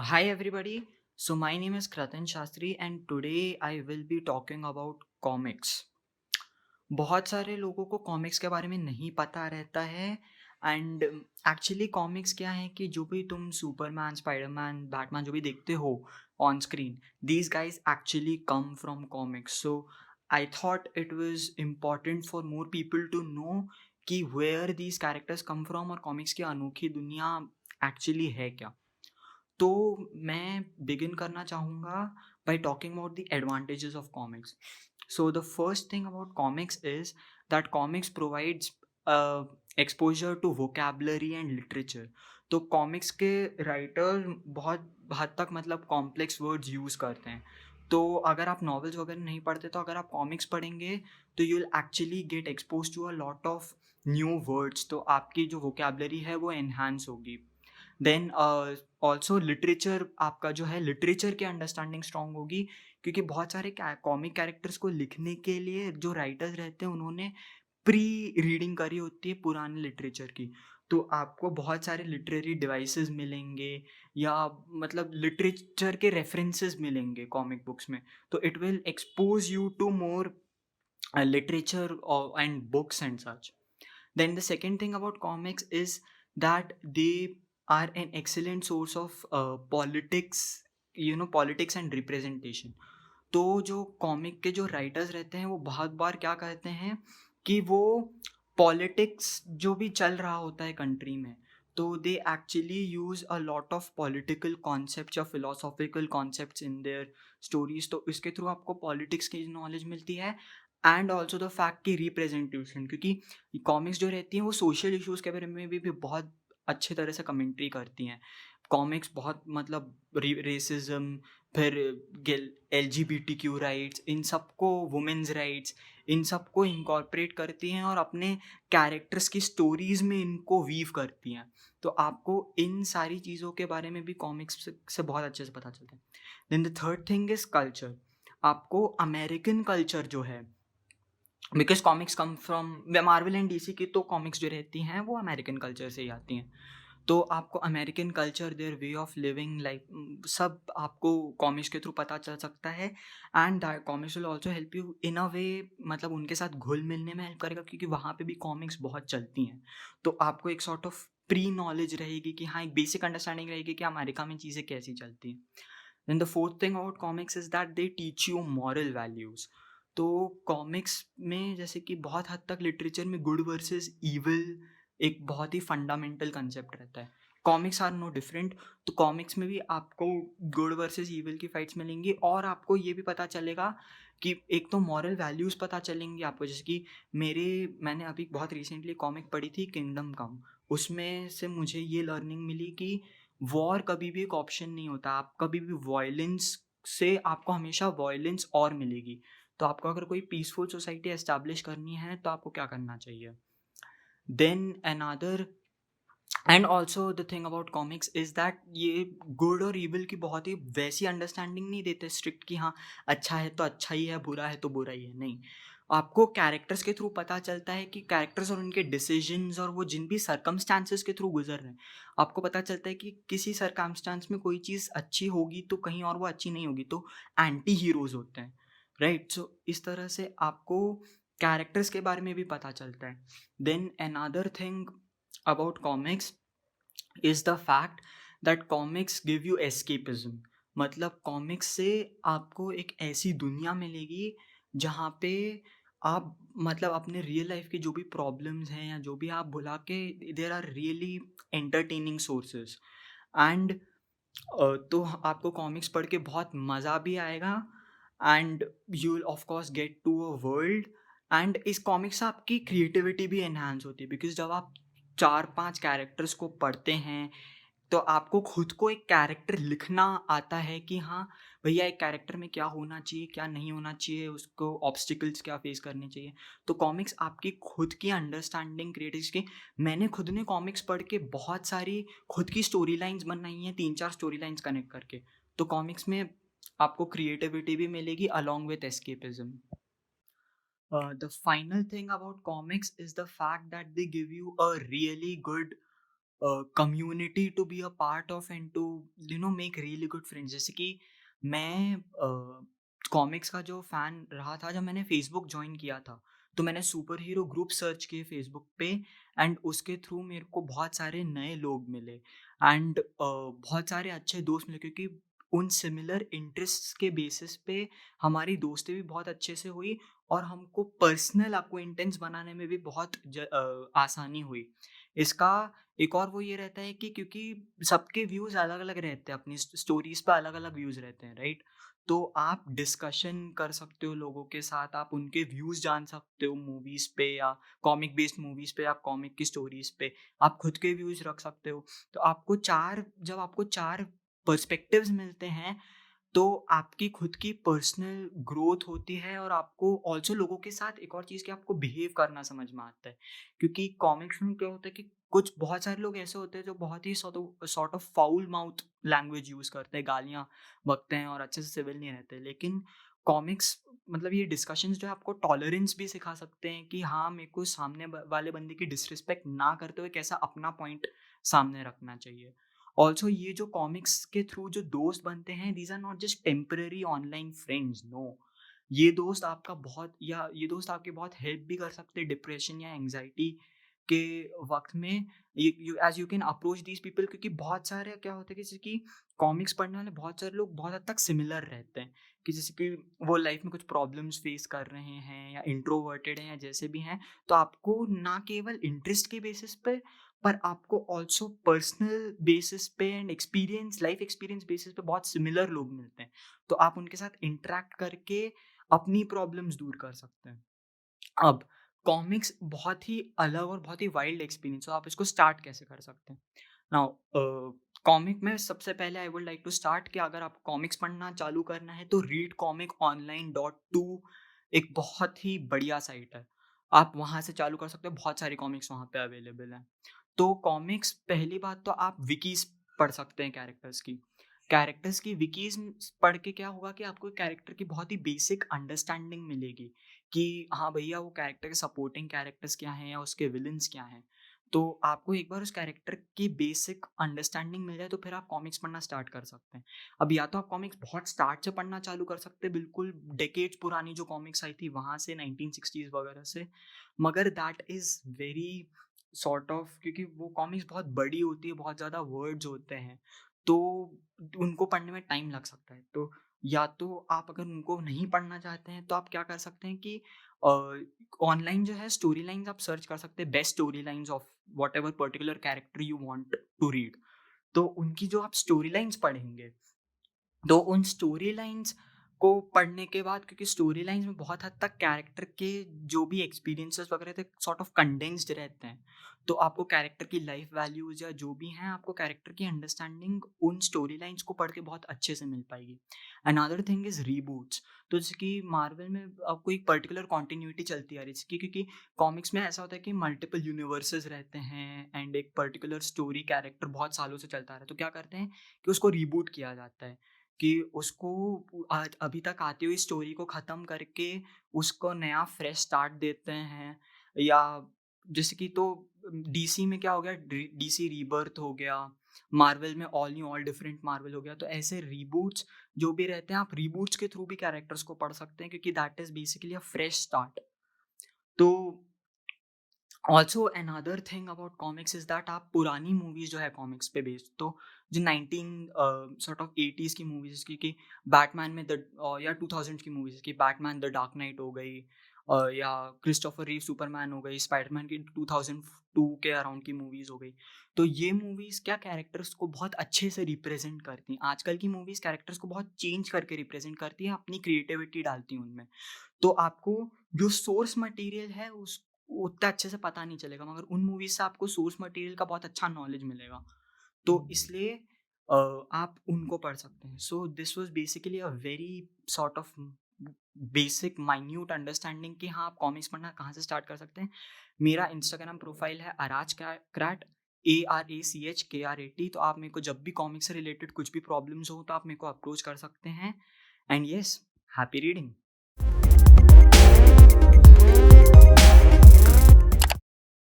Hi everybody. So my name is Kratan Shastri and today I will be talking about comics. बहुत सारे लोगों को comics के बारे में नहीं पता रहता है एंड एक्चुअली कॉमिक्स क्या है कि जो भी तुम सुपरमैन, स्पाइडरमैन, बैटमैन जो भी देखते हो on screen, these guys actually come from comics. So I thought it was important for more people to know कि where these characters come from और कॉमिक्स की अनोखी दुनिया एक्चुअली है क्या. तो मैं बिगिन करना चाहूँगा by talking about the advantages of comics. So the first thing about comics is that comics provides exposure to vocabulary and literature. तो कॉमिक्स के राइटर बहुत हद तक मतलब कॉम्प्लेक्स वर्ड्स यूज़ करते हैं. तो अगर आप नॉवेल्स वगैरह नहीं पढ़ते तो अगर आप कॉमिक्स पढ़ेंगे तो you will actually get expose to a lot of new words. तो आपकी जो वोकेबलरी है वो एनहांस होगी. देन ऑल्सो लिटरेचर, आपका जो है लिटरेचर की अंडरस्टैंडिंग स्ट्रांग होगी क्योंकि बहुत सारे कॉमिक कैरेक्टर्स को लिखने के लिए जो राइटर्स रहते हैं उन्होंने प्री रीडिंग करी होती है पुराने लिटरेचर की. तो आपको बहुत सारे लिटरेरी डिवाइसेस मिलेंगे या मतलब लिटरेचर के रेफरेंसेस मिलेंगे कॉमिक बुक्स में. तो it will expose you to more literature and books and such. Then the second thing about comics is that they are an excellent source of politics, politics and representation. तो जो comic के जो writers रहते हैं वो बहुत बार क्या कहते हैं कि वो पॉलिटिक्स जो भी चल रहा होता है कंट्री में, तो they actually use a lot of political concepts या philosophical concepts in their stories. तो इसके थ्रू आपको पॉलिटिक्स की नॉलेज मिलती है एंड ऑल्सो द फैक्ट की रिप्रेजेंटेशन, क्योंकि कॉमिक्स जो रहती हैं वो सोशल इश्यूज़ के बारे में भी बहुत अच्छे तरह से कमेंट्री करती हैं. कॉमिक्स बहुत मतलब रेसिज्म, फिर एलजीबीटीक्यू राइट्स, इन सबको वुमेन्स राइट्स, इन सबको इनकॉर्पोरेट करती हैं और अपने कैरेक्टर्स की स्टोरीज में इनको वीव करती हैं. तो आपको इन सारी चीज़ों के बारे में भी कॉमिक्स से बहुत अच्छे से पता चलता है. Then the third thing is culture. आपको अमेरिकन कल्चर जो है, because comics come from Marvel and DC की, तो कॉमिक्स जो रहती हैं वो अमेरिकन कल्चर से ही आती हैं. तो आपको American culture, their way of living like सब आपको कॉमिक्स के थ्रू पता चल सकता है. And that comics will also help you in a way, मतलब उनके साथ घुल मिलने में हेल्प करेगा क्योंकि वहाँ पे भी कॉमिक्स बहुत चलती हैं. तो आपको एक सॉर्ट ऑफ प्री नॉलेज रहेगी कि हाँ, एक बेसिक अंडरस्टैंडिंग रहेगी कि अमेरिका में चीज़ें कैसी चलती हैं. Then the fourth thing about comics is that they teach you moral values. तो कॉमिक्स में जैसे कि बहुत हद तक लिटरेचर में गुड वर्सेस ईविल एक बहुत ही फंडामेंटल कंसेप्ट रहता है. Comics are no different. तो कॉमिक्स में भी आपको गुड वर्सेस ईविल की फाइट्स मिलेंगी और आपको ये भी पता चलेगा कि एक तो मॉरल वैल्यूज़ पता चलेंगी आपको. जैसे कि मैंने अभी बहुत रिसेंटली कॉमिक पढ़ी थी किंगडम कम. उसमें से मुझे ये लर्निंग मिली कि वॉर कभी भी एक ऑप्शन नहीं होता. आप कभी भी वॉयलेंस से आपको हमेशा वॉयलेंस और मिलेगी. तो आपको अगर कोई पीसफुल सोसाइटी एस्टैब्लिश करनी है तो आपको क्या करना चाहिए. Then another and also the thing about comics is that ये गुड और इविल की बहुत ही वैसी अंडरस्टैंडिंग नहीं देते स्ट्रिक्ट कि हाँ, अच्छा है तो अच्छा ही है, बुरा है तो बुरा ही है. नहीं, आपको कैरेक्टर्स के थ्रू पता चलता है कि कैरेक्टर्स और उनके डिसीजंस और वो जिन भी सर्कमस्टांसेस के थ्रू गुजर रहे हैं, आपको पता चलता है कि किसी सर्कमस्टांस में कोई चीज़ अच्छी होगी तो कहीं और वो अच्छी नहीं होगी. तो एंटी हीरोज होते हैं, राइट. सो इस तरह से आपको कैरेक्टर्स के बारे में भी पता चलता है. Then another thing about comics is the fact that comics give you escapism. मतलब कॉमिक्स से आपको एक ऐसी दुनिया मिलेगी जहाँ पे आप मतलब अपने रियल लाइफ की जो भी प्रॉब्लम्स हैं या जो भी आप भुला के there are really entertaining sources. And तो आपको कॉमिक्स पढ़ के बहुत मज़ा भी आएगा and you will of course get to a world. And इस कॉमिक्स से आपकी क्रिएटिविटी भी एनहांस होती है बिकॉज जब आप 4-5 कैरेक्टर्स को पढ़ते हैं तो आपको खुद को एक कैरेक्टर लिखना आता है कि हाँ भैया, एक कैरेक्टर में क्या होना चाहिए, क्या नहीं होना चाहिए, उसको ऑब्स्टिकल्स क्या फेस करने चाहिए. तो कॉमिक्स आपकी खुद की अंडरस्टैंडिंग क्रिएटिव की. मैंने खुद ने कॉमिक्स पढ़ के बहुत सारी खुद की स्टोरी लाइन्स बनाई हैं, 3-4 स्टोरी लाइन्स कनेक्ट करके. तो कॉमिक्स में आपको क्रिएटिविटी भी मिलेगी along with escapism. The final thing about comics is the fact that they give you a really good community to be a part of and to make really good friends. जैसे कि मैं comics का जो fan रहा था जब मैंने Facebook join किया था, तो मैंने सुपर हीरो ग्रुप सर्च किए फेसबुक पे एंड उसके थ्रू मेरे को बहुत सारे नए लोग मिले एंड बहुत सारे अच्छे दोस्त मिले, क्योंकि उन सिमिलर इंटरेस्ट्स के बेसिस पे हमारी दोस्ती भी बहुत अच्छे से हुई और हमको पर्सनल अक्वेंटेंस बनाने में भी बहुत आसानी हुई। इसका एक और वो ये रहता है कि क्योंकि सबके व्यूज़ अलग-अलग रहते हैं, अपनी स्टोरीज़ पे अलग-अलग व्यूज़ रहते हैं, राइट? तो आप डिस्कशन कर सकते हो लोगों के साथ, आप उनके व्यूज़ जान सकते हो मूवीज़ पे या कॉमिक बेस्ड मूवीज़ पे या कॉमिक की स्टोरीज़ पे। आप खुद के व्यूज़ रख सकते हो। तो आपको 4 पर्सपेक्टिव्स मिलते हैं, तो आपकी खुद की पर्सनल ग्रोथ होती है और आपको ऑल्सो लोगों के साथ एक और चीज़ कि आपको बिहेव करना समझ में आता है। क्योंकि कॉमिक्स में क्या होता है कि कुछ बहुत सारे लोग ऐसे होते हैं जो बहुत ही sort of foul mouth language use करते हैं, गालियाँ बकते हैं और अच्छे से सिविल नहीं रहते। लेकिन कॉमिक्स मतलब ये डिस्कशंस जो है आपको टॉलरेंस भी सिखा सकते हैं कि हाँ, मेरे को सामने वाले बंदे की डिसरिस्पेक्ट ना करते हुए कैसा अपना पॉइंट सामने रखना चाहिए। ऑल्सो ये जो कॉमिक्स के थ्रू जो दोस्त बनते हैं, these are not just temporary online friends, no. ये दोस्त आपकी बहुत हेल्प भी कर सकते हैं डिप्रेशन या एंग्जाइटी के वक्त में। As you can approach these people, क्योंकि बहुत सारे क्या होता है कि जैसे कि कॉमिक्स पढ़ने वाले बहुत सारे लोग बहुत हद तक सिमिलर रहते हैं, कि जैसे कि वो लाइफ में कुछ प्रॉब्लम्स फेस कर रहे हैं या इंट्रोवर्टेड हैं या जैसे भी हैं। तो आपको ना केवल इंटरेस्ट के बेसिस पे, पर आपको ऑल्सो पर्सनल बेसिस पे एंड लाइफ एक्सपीरियंस बेसिस पे बहुत सिमिलर लोग मिलते हैं। तो आप उनके साथ इंटरेक्ट करके अपनी प्रॉब्लम्स दूर कर सकते हैं। अब कॉमिक्स बहुत ही अलग और बहुत ही वाइल्ड एक्सपीरियंस है, आप इसको स्टार्ट कैसे कर सकते हैं? नाउ कॉमिक में सबसे पहले I would like to start कि अगर आपको कॉमिक्स पढ़ना चालू करना है तो read comic online dot to एक बहुत ही बढ़िया साइट है। आप वहाँ से चालू कर सकते हो, बहुत सारी कॉमिक्स वहाँ पे अवेलेबल हैं। तो कॉमिक्स, पहली बात तो आप विकीज़ पढ़ सकते हैं कैरेक्टर्स की विकीज़ पढ़ के क्या होगा कि आपको कैरेक्टर की बहुत ही बेसिक अंडरस्टैंडिंग मिलेगी कि हाँ भैया, वो कैरेक्टर के सपोर्टिंग कैरेक्टर्स क्या हैं या उसके विलेन्स क्या हैं। तो आपको एक बार उस कैरेक्टर की बेसिक अंडरस्टैंडिंग मिल जाए तो फिर आप कॉमिक्स पढ़ना स्टार्ट कर सकते हैं। अब या तो आप कॉमिक्स बहुत स्टार्ट से पढ़ना चालू कर सकते हैं, बिल्कुल डेकेड्स पुरानी जो कॉमिक्स आई थी वहाँ से, 1960s वगैरह से। मगर that is very sort of, क्योंकि वो कॉमिक्स बहुत बड़ी होती है, बहुत ज़्यादा वर्ड्स होते हैं, तो उनको पढ़ने में टाइम लग सकता है। तो या तो आप अगर उनको नहीं पढ़ना चाहते हैं तो आप क्या कर सकते हैं कि ऑनलाइन जो है स्टोरी लाइन्स आप सर्च कर सकते हैं, best story lines of whatever particular character you want to read. तो उनकी जो आप स्टोरी लाइन्स पढ़ेंगे, तो उन स्टोरी लाइन्स को पढ़ने के बाद, क्योंकि स्टोरी लाइन्स में बहुत हद तक कैरेक्टर के जो भी एक्सपीरियंसेस वगैरह थे सॉर्ट ऑफ कंडेंस्ड रहते हैं। तो आपको कैरेक्टर की लाइफ वैल्यूज या जो भी हैं, आपको कैरेक्टर की अंडरस्टैंडिंग उन स्टोरी लाइन्स को पढ़ के बहुत अच्छे से मिल पाएगी। Another thing is reboots. तो जैसे कि मार्वल में आपको एक पर्टिकुलर कॉन्टिन्यूटी चलती आ रही है, जैसे कि क्योंकि कॉमिक्स में ऐसा होता है कि मल्टीपल यूनिवर्सेस रहते हैं एंड एक पर्टिकुलर स्टोरी कैरेक्टर बहुत सालों से चलता आ रहा है, तो क्या करते हैं कि उसको रीबूट किया जाता है, कि उसको आज अभी तक आती हुई स्टोरी को ख़त्म करके उसको नया फ्रेश स्टार्ट देते हैं। या जैसे कि तो डीसी में क्या हो गया, डीसी रीबर्थ हो गया, मार्वल में all knew all different Marvel हो गया। तो ऐसे रीबूट्स जो भी रहते हैं, आप रीबूट्स के थ्रू भी कैरेक्टर्स को पढ़ सकते हैं, क्योंकि that is basically a fresh start. तो also another thing about comics is that आप पुरानी मूवीज जो है कॉमिक्स पे बेस्ड, तो जो 19 सॉर्ट ऑफ 80s की मूवीज की कि बैटमैन में द या 2000 की मूवीज की बैटमैन द डार्क नाइट हो गई, या क्रिस्टोफर रीव सुपरमैन हो गई, स्पाइडरमैन की 2002 के अराउंड की मूवीज हो गई। तो ये मूवीज क्या कैरेक्टर्स को बहुत अच्छे से रिप्रेजेंट करती हैं। आजकल की मूवीज कैरेक्टर्स को बहुत चेंज करके रिप्रेजेंट करती हैं, अपनी क्रिएटिविटी डालती हैं उनमें। तो आपको जो सोर्स मटेरियल है उस उतना अच्छे से पता नहीं चलेगा, मगर उन मूवीज से आपको सोर्स मटेरियल का बहुत अच्छा नॉलेज मिलेगा। तो इसलिए आप उनको पढ़ सकते हैं। So this was basically a very sort of basic minute understanding कि हाँ, आप कॉमिक्स पढ़ना कहाँ से स्टार्ट कर सकते हैं। मेरा इंस्टाग्राम प्रोफाइल है अराज क्रैट, ARACHKRAT। तो आप मेरे को जब भी कॉमिक्स से रिलेटेड कुछ भी प्रॉब्लम्स हो तो आप मेरे को अप्रोच कर सकते हैं। And yes, happy reading.